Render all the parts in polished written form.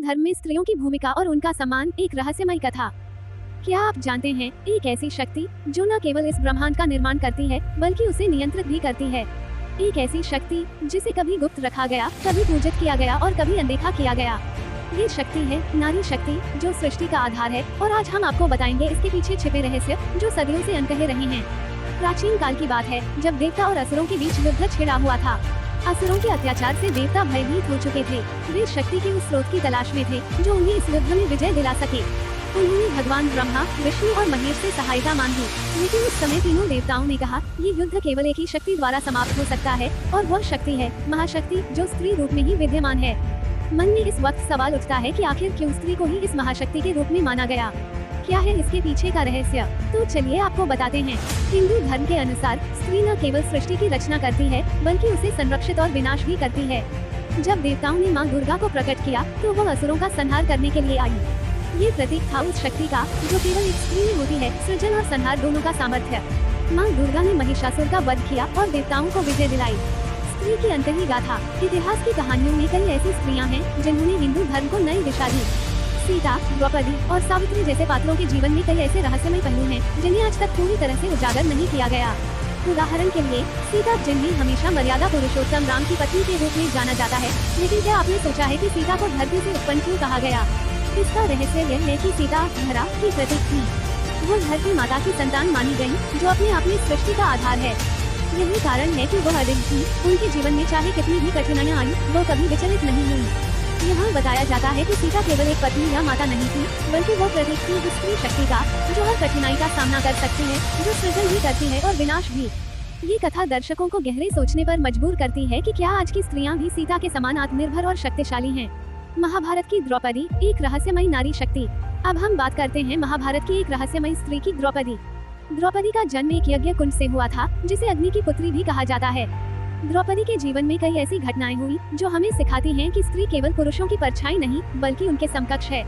धर्म में स्त्रियों की भूमिका और उनका सम्मान, एक रहस्यमय कथा। क्या आप जानते हैं, एक ऐसी शक्ति जो न केवल इस ब्रह्मांड का निर्माण करती है बल्कि उसे नियंत्रित भी करती है। एक ऐसी शक्ति जिसे कभी गुप्त रखा गया, कभी पूजित किया गया और कभी अनदेखा किया गया। ये शक्ति है नारी शक्ति, जो सृष्टि का आधार है। और आज हम आपको बताएंगे इसके पीछे छिपे रहस्य जो सदियों से अनकहे रहे हैं। प्राचीन काल की बात है, जब देवता और असुरों के बीच युद्ध छिड़ा हुआ था। असुरों के अत्याचार से देवता भयभीत हो चुके थे। वे शक्ति के उस स्रोत की तलाश में थे जो उन्हें इस युद्ध में विजय दिला सके। उन्होंने भगवान ब्रह्मा, विष्णु और महेश से सहायता मांगी, लेकिन उस समय तीनों देवताओं ने कहा, ये युद्ध केवल एक ही शक्ति द्वारा समाप्त हो सकता है, और वह शक्ति है महाशक्ति, जो स्त्री रूप में ही विद्यमान है। मन में इस वक्त सवाल उठता है कि आखिर क्यों स्त्री को ही इस महाशक्ति के रूप में माना गया? क्या है इसके पीछे का रहस्य? तो चलिए आपको बताते हैं। हिंदू धर्म के अनुसार स्त्री न केवल सृष्टि की रचना करती है बल्कि उसे संरक्षित और विनाश भी करती है। जब देवताओं ने माँ दुर्गा को प्रकट किया तो वह असुरों का संहार करने के लिए आई। ये प्रतीक था उस शक्ति का जो केवल एक स्त्री में होती है, सृजन और संहार दोनों का सामर्थ्य। माँ दुर्गा ने महिषासुर का वध किया और देवताओं को विजय दिलाई। स्त्री की अंतही गाथा। इतिहास की कहानियों में कई ऐसी स्त्रियां हैं जिन्होंने हिंदू धर्म को नई दिशा दी। सीता, द्रौपदी और सावित्री जैसे पात्रों के जीवन में कई ऐसे रहस्यमय पहलू हैं जिन्हें आज तक पूरी तरह से उजागर नहीं किया गया। उदाहरण के लिए सीता, जिन्हें हमेशा मर्यादा पुरुषोत्तम राम की पत्नी के रूप में जाना जाता है, लेकिन क्या आपने सोचा है कि सीता को धरती से उत्पन्न क्यों कहा गया? इसका रहस्य यह है कि सीता धरा की प्रतीक थी। वो धरती माता की संतान मानी गयी, जो अपने आप में सृष्टि का आधार है। यही कारण है कि वह अडिग थी। उनके जीवन में चाहे कितनी भी कठिनाइयाँ आई, वो कभी विचलित नहीं हुई। यहाँ बताया जाता है कि सीता केवल एक पत्नी या माता नहीं थी, बल्कि वो प्रतीक थी उस स्त्री शक्ति का जो हर कठिनाई का सामना कर सकती है, जो सृजन भी करती है और विनाश भी। ये कथा दर्शकों को गहरे सोचने पर मजबूर करती है कि क्या आज की स्त्रियां भी सीता के समान आत्मनिर्भर और शक्तिशाली हैं? महाभारत की द्रौपदी, एक रहस्यमयी नारी शक्ति। अब हम बात करते हैं महाभारत की एक रहस्यमयी स्त्री की, द्रौपदी। द्रौपदी का जन्म एक यज्ञ कुंड से हुआ था, जिसे अग्नि की पुत्री भी कहा जाता है। द्रौपदी के जीवन में कई ऐसी घटनाएं हुई जो हमें सिखाती हैं कि स्त्री केवल पुरुषों की परछाई नहीं बल्कि उनके समकक्ष है।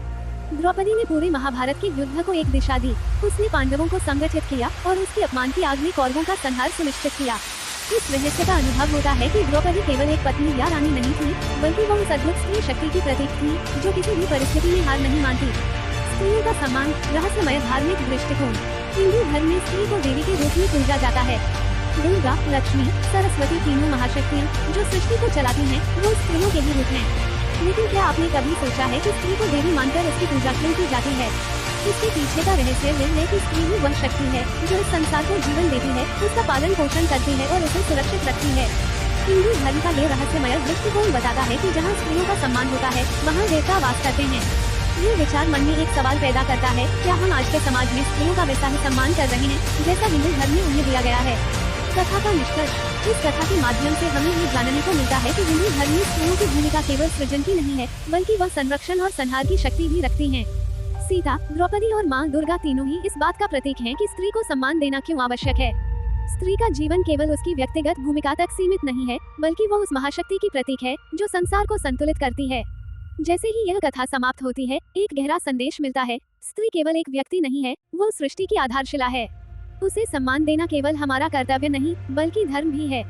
द्रौपदी ने पूरे महाभारत के युद्ध को एक दिशा दी। उसने पांडवों को संगठित किया और उसके अपमान की आग में कौरवों का संहार सुनिश्चित किया। इस रहस्य का अनुभव होता है कि द्रौपदी केवल एक पत्नी या रानी नहीं थी, बल्कि वह उस अद्भुत स्त्री शक्ति की प्रतीक थी जो किसी भी परिस्थिति में हार नहीं मानती। स्त्रियों का सम्मान, रहस्यमय धार्मिक दृष्टिकोण। हिंदू धर्म में स्त्री को देवी के रूप में पूजा जाता है। दुर्गा, लक्ष्मी, सरस्वती, तीनों महाशक्तियाँ जो सृष्टि को चलाती हैं, वो स्त्रियों के ही रूप हैं। लेकिन क्या आपने कभी सोचा है कि स्त्री को देवी मानकर उसकी पूजा क्यों की जाती है? इसके पीछे का रहस्य यह है कि स्त्री ही वह शक्ति है जो इस संसार को जीवन देती है, उसका पालन पोषण करती है और उसे सुरक्षित रखती है। हिंदू धर्म का ये रहस्यमय दृष्टिकोण बताता है कि जहाँ स्त्रियों का सम्मान होता है, वहाँ देवता वास करते हैं। ये विचार मन में एक सवाल पैदा करता है, क्या हम आज के समाज में स्त्रियों का वैसा ही सम्मान कर रहे हैं जैसा हिंदू धर्म में उन्हें दिया गया है? कथा का निष्कर्ष। इस कथा के माध्यम से हमें ये जानने को मिलता है कि हिंदू धर्म में स्त्रियों की भूमिका केवल सृजन की नहीं है, बल्कि वह संरक्षण और संहार की शक्ति भी रखती हैं। सीता, द्रौपदी और माँ दुर्गा तीनों ही इस बात का प्रतीक हैं कि स्त्री को सम्मान देना क्यों आवश्यक है। स्त्री का जीवन केवल उसकी व्यक्तिगत भूमिका तक सीमित नहीं है, बल्कि वह उस महाशक्ति की प्रतीक है जो संसार को संतुलित करती है। जैसे ही यह कथा समाप्त होती है, एक गहरा संदेश मिलता है। स्त्री केवल एक व्यक्ति नहीं है, वो सृष्टि की आधारशिला है। उसे सम्मान देना केवल हमारा कर्तव्य नहीं, बल्कि धर्म भी है।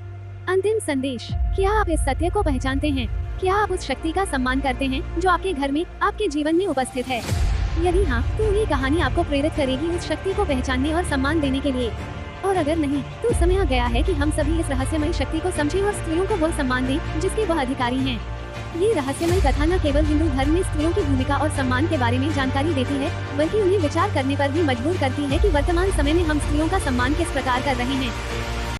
अंतिम संदेश। क्या आप इस सत्य को पहचानते हैं? क्या आप उस शक्ति का सम्मान करते हैं जो आपके घर में, आपके जीवन में उपस्थित है? यदि हाँ, तो ये कहानी आपको प्रेरित करेगी उस शक्ति को पहचानने और सम्मान देने के लिए। और अगर नहीं, तो समय आ गया है कि हम सभी इस रहस्यमय शक्ति को समझें और स्त्रियों को वह सम्मान दें जिसके वह अधिकारी हैं। ये रहस्यमय कथा न केवल हिंदू धर्म में स्त्रियों की भूमिका और सम्मान के बारे में जानकारी देती है, बल्कि उन्हें विचार करने पर भी मजबूर करती है कि वर्तमान समय में हम स्त्रियों का सम्मान किस प्रकार कर रहे हैं।